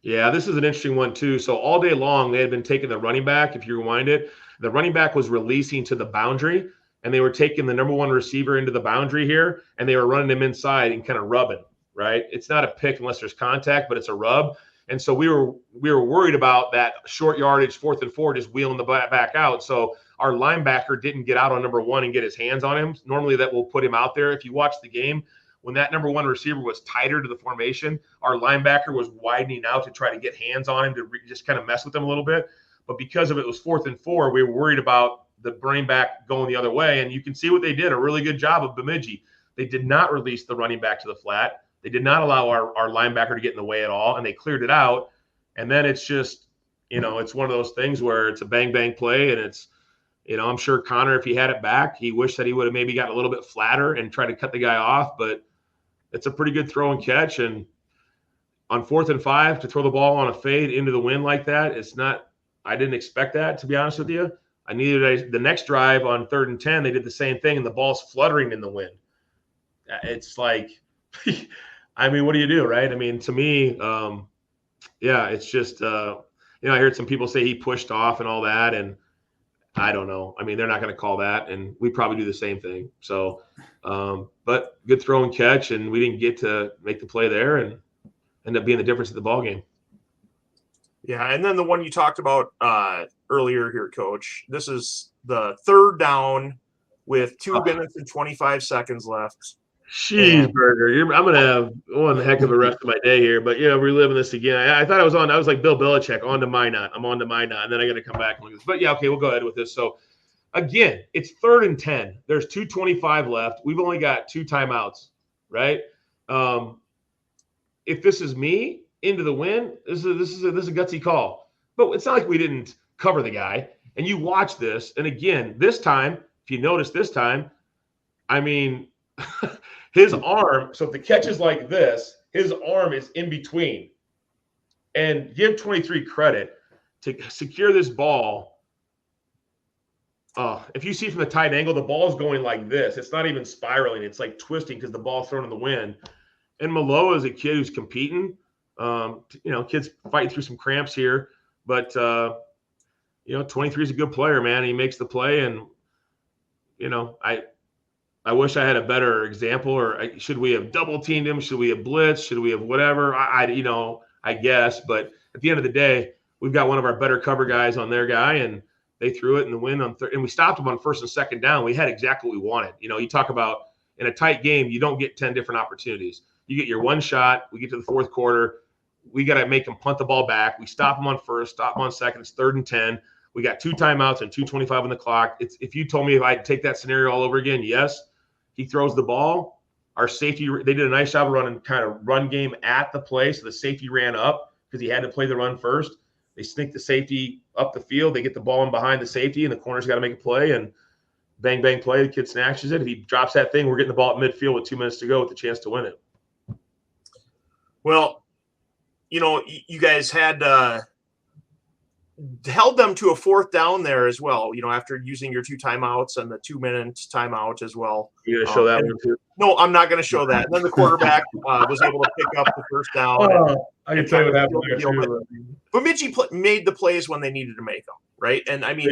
Yeah, this is an interesting one too. So all day long, they had been taking the running back. If you rewind it, the running back was releasing to the boundary, and they were taking the number 1 receiver into the boundary here, and they were running him inside and kind of rubbing, right? It's not a pick unless there's contact, but it's a rub. And so we were worried about that short yardage, 4th and 4, just wheeling the back out. So our linebacker didn't get out on number 1 and get his hands on him. Normally that will put him out there. If you watch the game, when that number 1 receiver was tighter to the formation, our linebacker was widening out to try to get hands on him to just kind of mess with him a little bit. But because of it was 4th and 4, we were worried about the running back going the other way. And you can see what they did, a really good job of Bemidji. They did not release the running back to the flat. They did not allow our linebacker to get in the way at all, and they cleared it out. And then it's just, it's one of those things where it's a bang-bang play, and it's, I'm sure Connor, if he had it back, he wished that he would have maybe got a little bit flatter and tried to cut the guy off, but it's a pretty good throw and catch. And on 4th and 5, to throw the ball on a fade into the wind like that, I didn't expect that, to be honest with you. The next drive on 3rd and 10, they did the same thing, and the ball's fluttering in the wind. It's like, I mean, what do you do, right? I mean, to me, it's just, I heard some people say he pushed off and all that, and I don't know. I mean, they're not going to call that, and we probably do the same thing. So, but good throw and catch, and we didn't get to make the play there and end up being the difference in the ball game. Yeah, and then the one you talked about earlier here, Coach, this is the 3rd down with 2 minutes and 25 seconds left. Jeez, Birger, I'm going to have one heck of a rest of my day here, but, reliving this again. I thought I was like Bill Belichick, on to Minot. I'm on to Minot, and then I got to come back and look at this. But, yeah, okay, we'll go ahead with this. So, again, it's 3rd and 10. There's 2:25 left. We've only got 2 timeouts, right? If this is me into the wind, this is a gutsy call. But it's not like we didn't cover the guy. And you watch this, and again, this time, if you notice this time, I mean – his arm, so if the catch is like this, his arm is in between. And give 23 credit to secure this ball. If you see from the tight angle, the ball is going like this. It's not even spiraling. It's like twisting because the ball's thrown in the wind. And Malo is a kid who's competing. Kid's fighting through some cramps here. But, 23 is a good player, man. He makes the play. And, I wish I had a better example, or should we have double teamed him? Should we have blitzed? Should we have whatever? I guess. But at the end of the day, we've got one of our better cover guys on their guy, and they threw it in the wind on third, and we stopped them on 1st and 2nd down. We had exactly what we wanted. You talk about in a tight game, you don't get 10 different opportunities. You get your one shot. We get to the 4th quarter. We got to make them punt the ball back. We stop them on 1st, stop them on 2nd. It's 3rd and 10. We got 2 timeouts and 2:25 on the clock. If you told me if I'd take that scenario all over again, yes. He throws the ball. Our safety, they did a nice job of running kind of run game at the play. So the safety ran up because he had to play the run first. They sneak the safety up the field. They get the ball in behind the safety, and the corner's got to make a play. And bang, bang play. The kid snatches it. If he drops that thing, we're getting the ball at midfield with 2 minutes to go with the chance to win it. Well, you guys had held them to a 4th down there as well, after using your 2 timeouts and the 2-minute timeout as well. You going to show that one too? No, I'm not going to show that. And then the quarterback was able to pick up the 1st down. I can tell you what happened there too. Bemidji made the plays when they needed to make them, right? And I mean,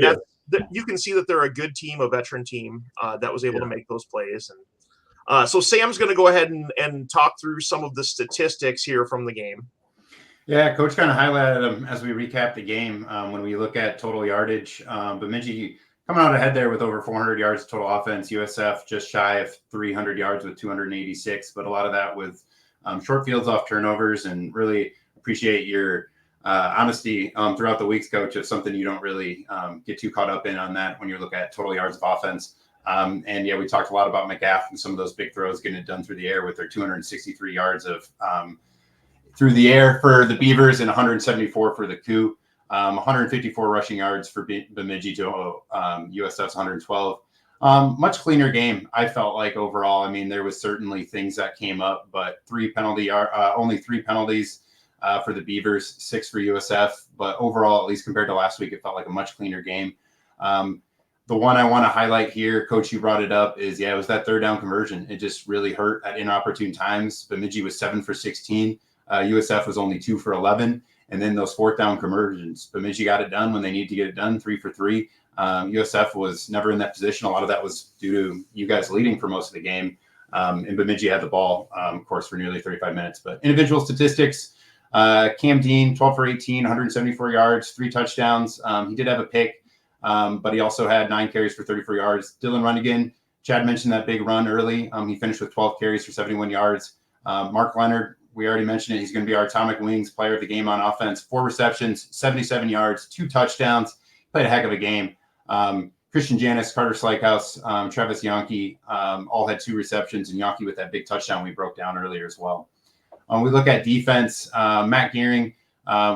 you can see that they're a good team, a veteran team that was able to make those plays. And so Sam's going to go ahead and talk through some of the statistics here from the game. Yeah, Coach kind of highlighted them as we recap the game. When we look at total yardage, Bemidji coming out ahead there with over 400 yards total offense. USF just shy of 300 yards with 286, but a lot of that with short fields off turnovers. And really appreciate your honesty throughout the weeks, Coach, of something you don't really get too caught up in on that when you look at total yards of offense. And yeah, we talked a lot about McGaff and some of those big throws getting it done through the air with their 263 yards of through the air for the Beavers and 174 for the Coup. 154 rushing yards for Bemidji to USF's 112. Much cleaner game, I felt like overall. I mean, there was certainly things that came up, but only 3 penalties for the Beavers, 6 for USF. But overall, at least compared to last week, it felt like a much cleaner game. The one I want to highlight here, Coach, you brought it up, is it was that third down conversion. It just really hurt at inopportune times. Bemidji was 7 for 16. USF was only 2 for 11. And then those fourth down conversions, Bemidji got it done when they needed to get it done, 3 for 3. USF was never in that position. A lot of that was due to you guys leading for most of the game. And Bemidji had the ball, of course, for nearly 35 minutes. But individual statistics, Cam Dean, 12 for 18, 174 yards, 3 touchdowns. He did have a pick, but he also had 9 carries for 34 yards. Dylan Runnigan, Chad mentioned that big run early. He finished with 12 carries for 71 yards. Mark Leonard, we already mentioned it. He's going to be our Atomic Wings player of the game on offense. 4 receptions, 77 yards, 2 touchdowns. Played a heck of a game. Christian Janis, Carter Slykehouse, Travis Yonke all had 2 receptions, and Yonke with that big touchdown we broke down earlier as well. We look at defense. Matt Gearing,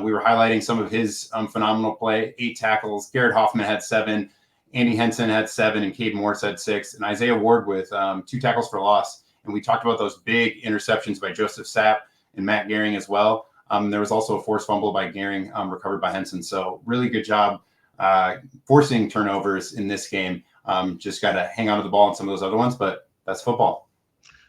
we were highlighting some of his phenomenal play. 8 tackles. Garrett Hoffman had 7. Andy Henson had 7, and Cade Morse had 6. And Isaiah Ward with 2 tackles for loss. And we talked about those big interceptions by Joseph Sapp and Matt Gearing as well. There was also a forced fumble by Gearing recovered by Henson. So really good job forcing turnovers in this game. Just got to hang on to the ball in some of those other ones, but that's football.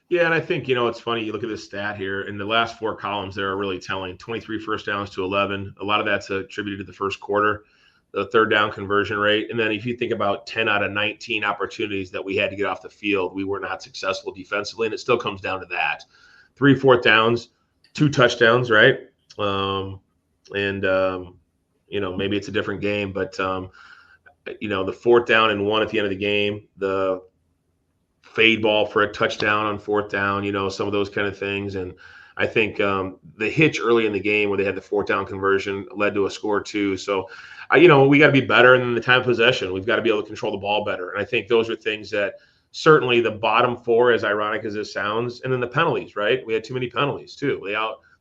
Yeah, and I think, it's funny. You look at this stat here, and the last 4 columns there are really telling. 23 first downs to 11. A lot of that's attributed to the first quarter, the third down conversion rate. And then if you think about 10 out of 19 opportunities that we had to get off the field, we were not successful defensively, and it still comes down to that. 3 fourth downs, 2 touchdowns, right? Maybe it's a different game, but, the 4th down and 1 at the end of the game, the fade ball for a touchdown on 4th down, some of those kind of things. And I think the hitch early in the game where they had the 4th down conversion led to a score too. So, we got to be better in the time of possession. We've got to be able to control the ball better. And I think those are things that certainly the bottom 4, as ironic as this sounds, and then the penalties, right? We had too many penalties too.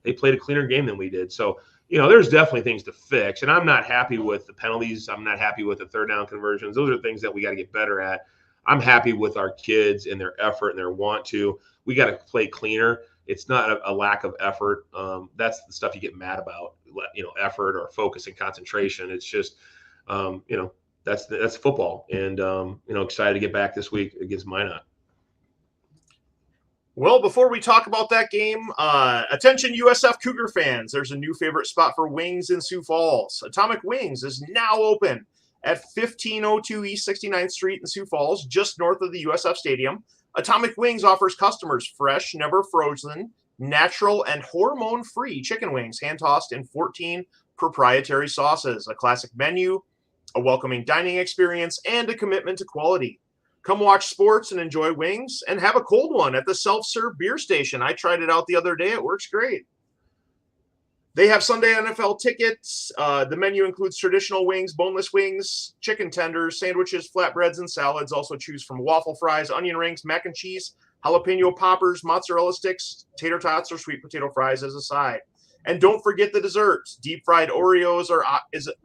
They played a cleaner game than we did. So, there's definitely things to fix. And I'm not happy with the penalties. I'm not happy with the third down conversions. Those are things that we got to get better at. I'm happy with our kids and their effort and their want to. We got to play cleaner. It's not a lack of effort. That's the stuff you get mad about, effort or focus and concentration. It's just, that's football. And, excited to get back this week against Minot. Well, before we talk about that game, attention USF Cougar fans, there's a new favorite spot for wings in Sioux Falls. Atomic Wings is now open at 1502 East 69th Street in Sioux Falls, just north of the USF Stadium. Atomic Wings offers customers fresh, never frozen, natural, and hormone-free chicken wings, hand-tossed in 14 proprietary sauces, a classic menu, a welcoming dining experience, and a commitment to quality. Come watch sports and enjoy wings, and have a cold one at the self-serve beer station. I tried it out the other day. It works great. They have Sunday NFL tickets. The menu includes traditional wings, boneless wings, chicken tenders, sandwiches, flatbreads, and salads. Also choose from waffle fries, onion rings, mac and cheese, jalapeno poppers, mozzarella sticks, tater tots, or sweet potato fries as a side. And don't forget the desserts. Deep fried Oreos are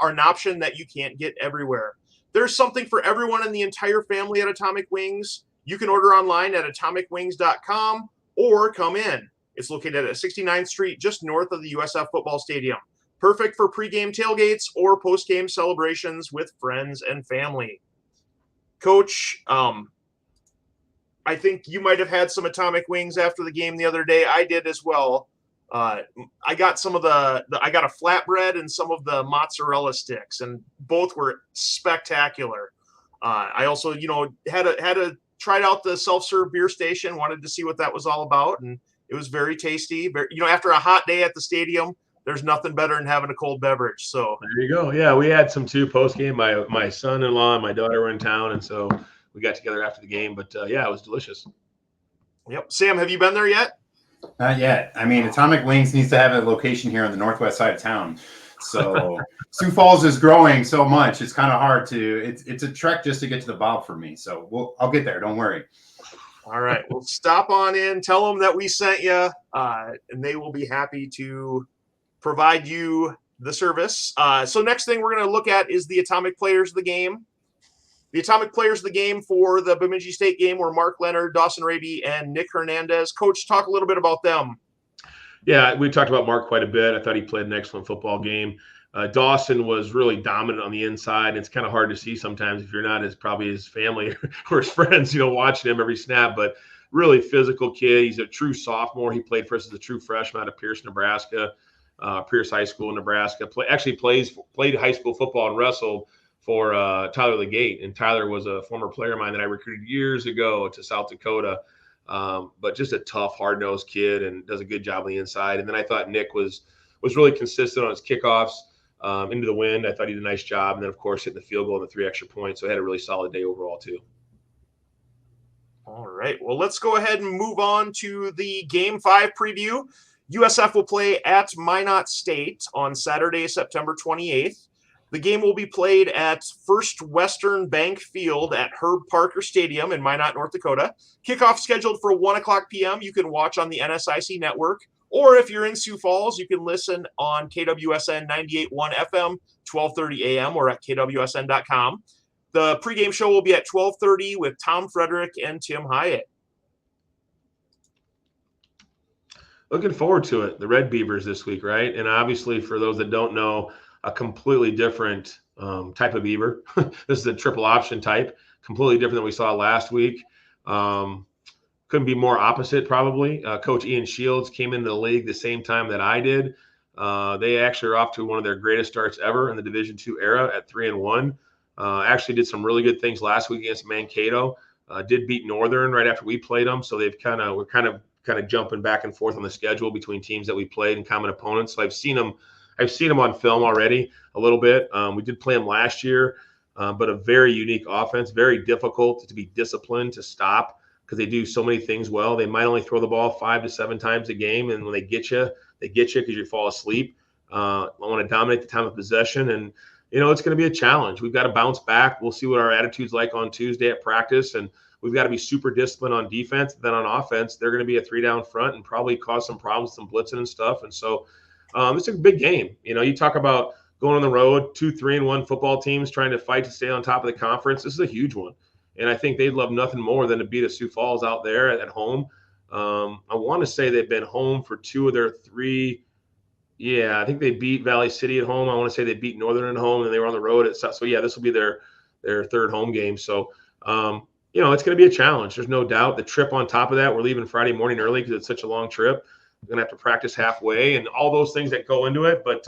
an option that you can't get everywhere. There's something for everyone in the entire family at Atomic Wings. You can order online at atomicwings.com or come in. It's located at 69th Street, just north of the USF football stadium. Perfect for pregame tailgates or postgame celebrations with friends and family. Coach, I think you might have had some Atomic Wings after the game the other day. I did as well. I got some of I got a flatbread and some of the mozzarella sticks, and both were spectacular. I also, had to try out the self-serve beer station, wanted to see what that was all about, and it was very tasty. After a hot day at the stadium, there's nothing better than having a cold beverage. So there you go. Yeah, we had some too post game. My son-in-law and my daughter were in town, and so we got together after the game. But yeah, it was delicious. Yep. Sam, have you been there yet? Not yet. I mean, Atomic Wings needs to have a location here on the northwest side of town. So Sioux Falls is growing so much. It's kind of hard to, it's a trek just to get to the Bob for me. So I'll get there. Don't worry. All right. Well, stop on in, tell them that we sent you, and they will be happy to provide you the service. So next thing we're going to look at is the Atomic Players of the Game. The Atomic Players of the Game for the Bemidji State game were Mark Leonard, Dawson Raby, and Nick Hernandez. Coach, talk a little bit about them. Yeah, we talked about Mark quite a bit. I thought he played an excellent football game. Dawson was really dominant on the inside. It's kind of hard to see sometimes if you're not probably his family or his friends, watching him every snap, but really physical kid. He's a true sophomore. He played for us as a true freshman out of Pierce, Nebraska, Pierce High School in Nebraska. Played high school football and wrestled for Tyler Legate. And Tyler was a former player of mine that I recruited years ago to South Dakota. But just a tough, hard-nosed kid and does a good job on the inside. And then I thought Nick was really consistent on his kickoffs into the wind. I thought he did a nice job. And then, of course, hitting the field goal and the 3 extra points. So I had a really solid day overall, too. All right. Well, let's go ahead and move on to the Game 5 preview. USF will play at Minot State on Saturday, September 28th. The game will be played at First Western Bank Field at Herb Parker Stadium in Minot, North Dakota. Kickoff scheduled for 1 o'clock p.m. You can watch on the NSIC network, or if you're in Sioux Falls, you can listen on KWSN 98.1 FM, 12:30 a.m. or at kwsn.com. The pregame show will be at 12:30 with Tom Frederick and Tim Hyatt. Looking forward to it. The Red Beavers this week, right? And obviously, for those that don't know, a completely different type of beaver. This is a triple option type, completely different than we saw last week. Couldn't be more opposite, probably. Coach Ian Shields came into the league the same time that I did. They actually are off to one of their greatest starts ever in the Division II era at 3-1. Actually did some really good things last week against Mankato. Did beat Northern right after we played them, so we're kind of jumping back and forth on the schedule between teams that we played and common opponents. So I've seen them on film already a little bit. We did play them last year, but a very unique offense, very difficult to be disciplined, to stop, because they do so many things well. They might only throw the ball 5 to 7 times a game, and when they get you because you fall asleep. I want to dominate the time of possession, and it's going to be a challenge. We've got to bounce back. We'll see what our attitude's like on Tuesday at practice, and we've got to be super disciplined on defense. Then on offense, they're going to be a 3-down front and probably cause some problems, some blitzing and stuff, and so it's a big game. You talk about going on the road, 2 3-1 football teams trying to fight to stay on top of the conference. This is a huge one. And I think they'd love nothing more than to beat a Sioux Falls out there at home. I want to say they've been home for 2 of their 3. Yeah, I think they beat Valley City at home. I want to say they beat Northern at home, and they were on the road. So, yeah, this will be their 3rd home game. So, it's going to be a challenge. There's no doubt. The trip on top of that, we're leaving Friday morning early because it's such a long trip. We're going to have to practice halfway and all those things that go into it. But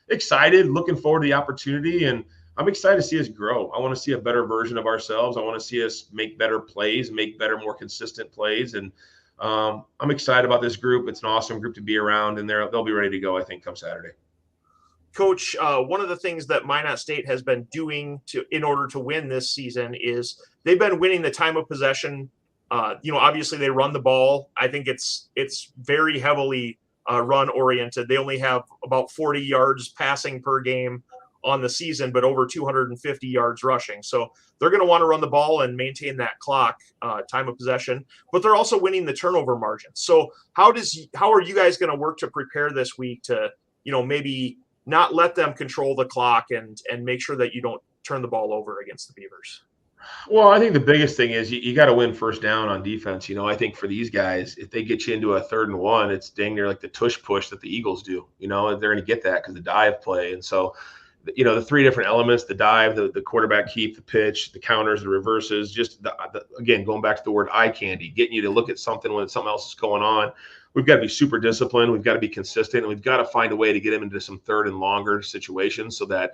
excited, looking forward to the opportunity, and I'm excited to see us grow. I want to see a better version of ourselves. I want to see us make better plays, make better, more consistent plays. And I'm excited about this group. It's an awesome group to be around, and they'll be ready to go, I think, come Saturday. Coach, one of the things that Minot State has been doing in order to win this season is they've been winning the time of possession. Obviously they run the ball. I think it's very heavily run oriented. They only have about 40 yards passing per game on the season, but over 250 yards rushing. So they're going to want to run the ball and maintain that clock, time of possession, but they're also winning the turnover margin. So how are you guys going to work to prepare this week to, maybe not let them control the clock and make sure that you don't turn the ball over against the Beavers? Well, I think the biggest thing is you got to win first down on defense. I think for these guys, if they get you into a 3rd and 1, it's dang near like the tush push that the Eagles do. They're going to get that because the dive play. And so, the 3 different elements, the dive, the quarterback keep, the pitch, the counters, the reverses, just again, going back to the word eye candy, getting you to look at something when something else is going on. We've got to be super disciplined. We've got to be consistent, and we've got to find a way to get them into some 3rd and longer situations so that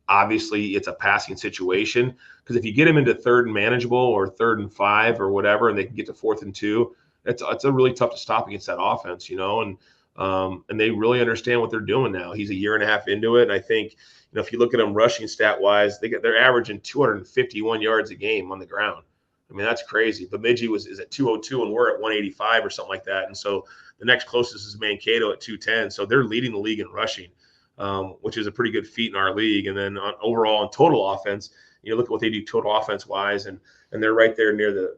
obviously it's a passing situation. Because if you get them into 3rd and manageable or 3rd and 5 or whatever, and they can get to 4th and 2, it's a really tough to stop against that offense, and they really understand what they're doing now. He's a year and a half into it. And I think, if you look at them rushing stat wise, they're averaging 251 yards a game on the ground. I mean, that's crazy. Bemidji is at 202 and we're at 185 or something like that. And so the next closest is Mankato at 210. So they're leading the league in rushing. which is a pretty good feat in our league. And then overall in total offense, you look at what they do total offense wise, and they're right there near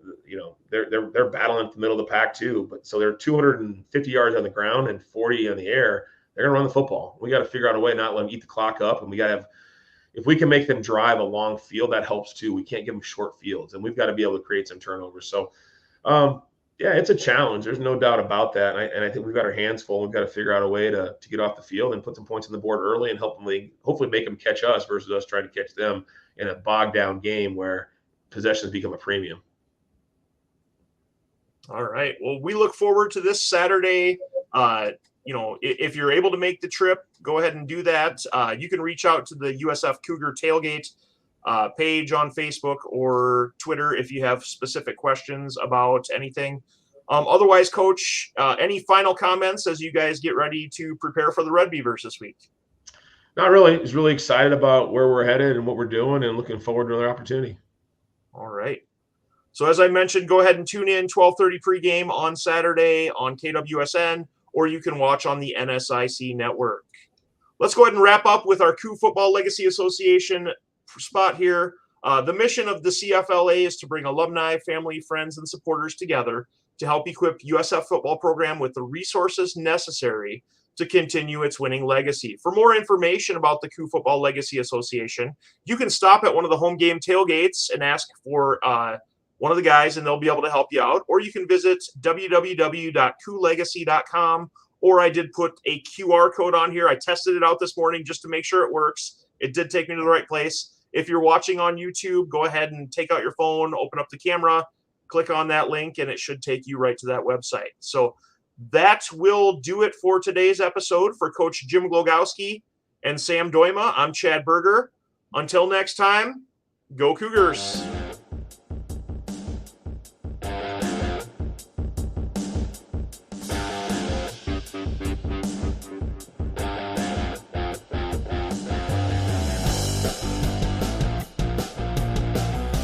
they're battling at the middle of the pack too. But so they're 250 yards on the ground and 40 on the air. They're gonna run the football. We got to figure out a way not to let them eat the clock up, and we got to have. If we can make them drive a long field, that helps too. We can't give them short fields, and we've got to be able to create some turnovers. So, yeah, it's a challenge. There's no doubt about that. And I think we've got our hands full. We've got to figure out a way to get off the field and put some points on the board early and hopefully make them catch us versus us trying to catch them in a bogged down game where possessions become a premium. All right. Well, we look forward to this Saturday. If you're able to make the trip, go ahead and do that. You can reach out to the USF Cougar Tailgate page on Facebook or Twitter if you have specific questions about anything. Otherwise, Coach, any final comments as you guys get ready to prepare for the Red Beavers this week? Not really. Just really excited about where we're headed and what we're doing and looking forward to another opportunity. All right. So as I mentioned, go ahead and tune in 12:30 pregame on Saturday on KWSN, or you can watch on the NSIC network. Let's go ahead and wrap up with our Coup Football Legacy Association spot here. The mission of the CFLA is to bring alumni, family, friends, and supporters together to help equip USF football program with the resources necessary to continue its winning legacy. For more information about the Coup Football Legacy Association, you can stop at one of the home game tailgates and ask for one of the guys, and they'll be able to help you out. Or you can visit www.couplegacy.com, or I did put a QR code on here. I tested it out this morning just to make sure it works. It did take me to the right place. If you're watching on YouTube, go ahead and take out your phone, open up the camera, click on that link, and it should take you right to that website. So that will do it for today's episode. For Coach Jim Glogowski and Sam Dooyema, I'm Chad Birger. Until next time, go Cougars.